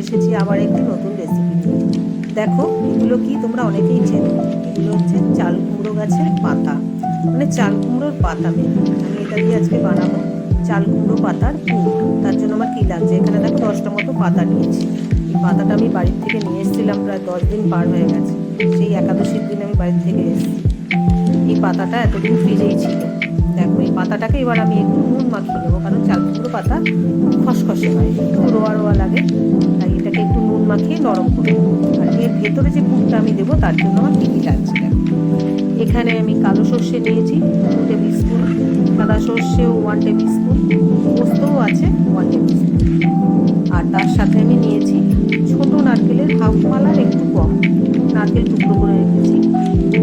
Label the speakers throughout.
Speaker 1: এসেছি আবার একটি নতুন রেসিপি নিয়ে। দেখো এগুলো কি তোমরা অনেকেই চেনো, এগুলো হচ্ছে চাল কুমড়ো গাছের পাতা, মানে চাল কুমড়োর পাতা মেন। আমি এটা দিয়ে আজকে বানাবো চাল কুমড়ো পাতার পুর। তার জন্য আমার কী লাগছে, এখানে দেখো 10টা মতো পাতা নিয়েছি। এই পাতাটা আমি বাড়ির থেকে নিয়ে এসেছিলাম, প্রায় 10 দিন পার হয়ে গেছে। সেই একাদশীর দিন আমি বাড়ির থেকে এসেছি। এই পাতাটা এতদিন ফ্রিজেই ছিল। দেখো এই পাতাটাকে এবার আমি একটু নুন মাখিয়ে নেবো, কারণ চাল কুমড়ো পাতা খুব খসখসে হয়, একটু রোয়া রোয়া লাগে, তাই এটাকে একটু নুন মাখিয়ে নরম করে নেবো। আর এর ভেতরে যে পুরটা আমি দেবো তার জন্য আমার কী কী লাগছে দেখো। এখানে আমি কালো সর্ষে নিয়েছি 2 টেবিল স্পুন, সাদা সর্ষেও 1 টেবিল স্পুন, পোস্তও আছে 1 টেবিল স্পুন। আর তার সাথে আমি নিয়েছি ছোট নারকেলের হাফ মালার একটু কম নারকেল টুকরো করে রেখেছি,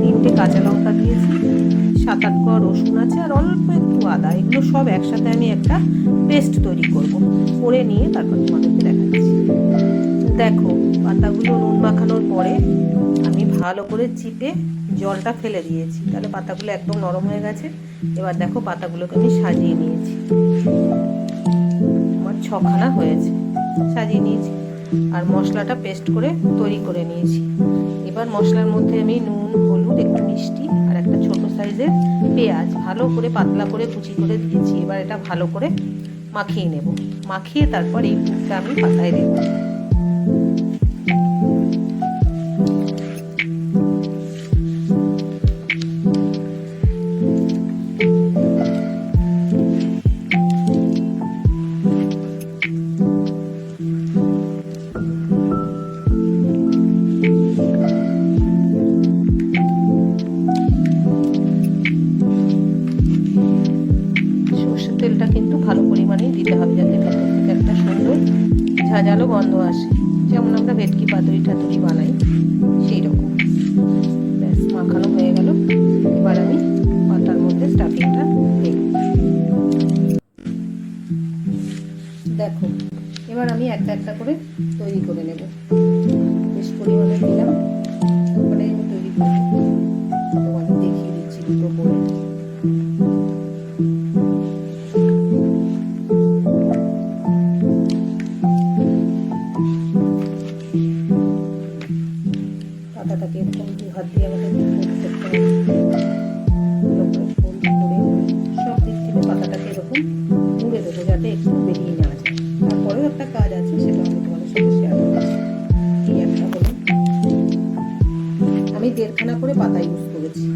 Speaker 1: 3টে কাঁচা লঙ্কা দিয়েছি, 7-8 কোয়া রসুন আছে, আর অল্প একটু আদা। এগুলো সব একসাথে আমি একটা পেস্ট তৈরি করে নিয়ে তারপর তোমাদেরকে দেখাচ্ছি। দেখো পাতাগুলো নুন মাখানোর পরে আমি ভালো করে চিপে জলটা ফেলে দিয়েছি, তাহলে পাতাগুলো একদম নরম হয়ে গেছে। এবার দেখো পাতাগুলোকে আমি সাজিয়ে নিয়েছি, আমার 6খানা হয়েছে, সাজিয়ে নিয়েছি। আর মশলাটা পেস্ট করে তৈরি করে নিয়েছি। এবার মশলার মধ্যে আমি নুন, হলুদ, একটু মিষ্টি আর একটা ছোট সাইজের পেঁয়াজ ভালো করে পাতলা করে কুচি করে দিয়েছি। এবার এটা ভালো করে মাখিয়ে নেব, মাখিয়ে তারপর এই পুরটা আমি পাতায় দেবো। তেলটা কিন্তু ভালো পরিমাণেই দিতে হবে, যাতে ভেতর থেকে একটা সুন্দর ঝাঁঝালো গন্ধ আসে, যেমন আমরা ভেটকি পাতুরি টাতুরি বানাই সেই রকম। ব্যাস মাখানো হয়ে গেল। এবার আমি পাতার মধ্যে স্টাফিংটা দিই। দেখো এবার আমি একটা একটা করে তৈরি করে নেব, বেশ পরিমাণে দিলাম, তারপরে আমি তৈরি করব। তোমাদের দেখিয়ে দিচ্ছি দুটো করে। পাতাটাকে এরকম 2 হাত দিয়ে আমাকে ফোল্ড করতে হবে, ভালো করে ফোল্ড করে সব দিক থেকে পাতাটাকে এরকম মুড়ে দেবো, যাতে একটু বেরিয়ে নেওয়া যায়। তারপরেও একটা কাজ আছে, সেটা আমি তোমাদের সাথে শেয়ার করছি। এই একটা হলো, আমি 1.5খানা করে পাতা ইউজ করেছি।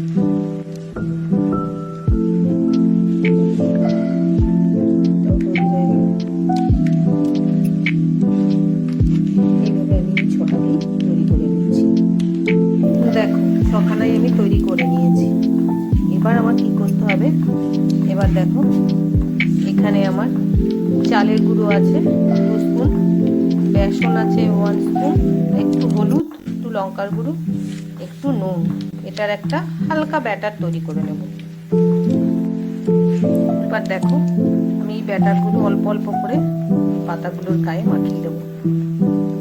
Speaker 1: দেখো 6খানাই আমি তৈরি করে নিয়েছি। এবার আমার কি করতে হবে, এবার দেখো এখানে আমার চালের গুঁড়ো আছে 2 স্পুন, বেসন আছে 1 স্পুন, একটু হলুদ, একটু লঙ্কার গুঁড়ো, একটু নুন। এটার একটা হালকা ব্যাটার তৈরি করে নেব। এবার দেখো আমি এই ব্যাটারগুলো অল্প অল্প করে পাতাগুলোর গায়ে মাখিয়ে দেবো,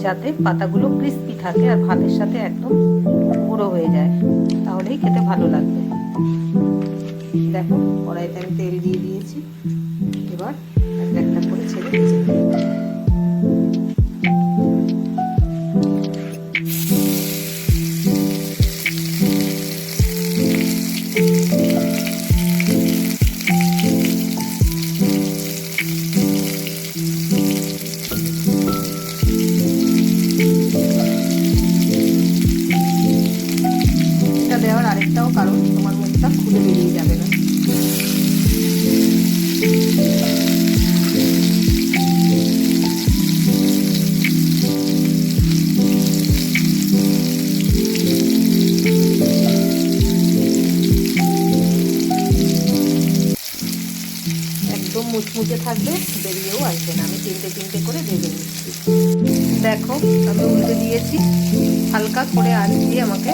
Speaker 1: যাতে পাতাগুলো ক্রিস্পি থাকে আর ভাতের সাথে একদম গুঁড়ো হয়ে যায়, তাহলেই খেতে ভালো লাগবে। দেখো কড়াইতে আমি তেল দিয়ে দিয়েছি, এবার একটা একটা করে ছেড়ে ভেজে দেবো। এটা দেওয়ার আরেকটাও কারণ, তোমার মুখটা খুলে বেরিয়ে যাবে না। একদম মুচমুচে থাকবে, বেরিয়েও আসবে না। আমি 3টে করে ভেজে নিচ্ছি। দেখো আমি উল্টে দিয়েছি, হালকা করে আঁচ দিয়ে আমাকে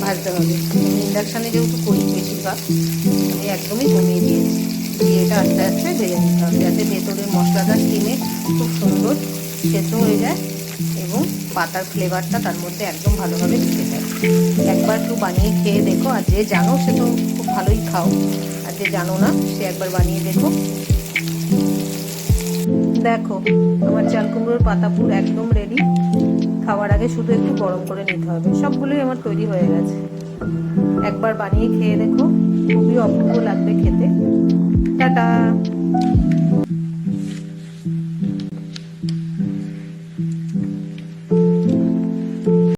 Speaker 1: ভাজতে হবে। আমি ইন্ডাকশানে যেহেতু করি বেশিরভাগ, আমি একদমই কমিয়ে দিয়েছি, দিয়ে এটা আস্তে আস্তে ভেজে নিতে হবে, যাতে ভেতরের মশলাটা স্টিমে খুব সুন্দর সেদ্ধ হয়ে যায় এবং পাতার ফ্লেভারটা তার মধ্যে একদম ভালোভাবে ঢুকে যায়। একবার একটু বানিয়ে খেয়ে দেখো, আর যে জানো সে তো খুব ভালোই খাও, আর যে জানো না সে একবার বানিয়ে দেখো। দেখো আমার চাল কুমড়োর পাতা পুর একদম রেডি। খাওয়ার আগে শুধু একটু গরম করে নিতে হবে। সবগুলোই আমার তৈরি হয়ে গেছে। একবার বানিয়ে খেয়ে দেখো, খুবই অপূর্ব লাগবে খেতে। টাটা।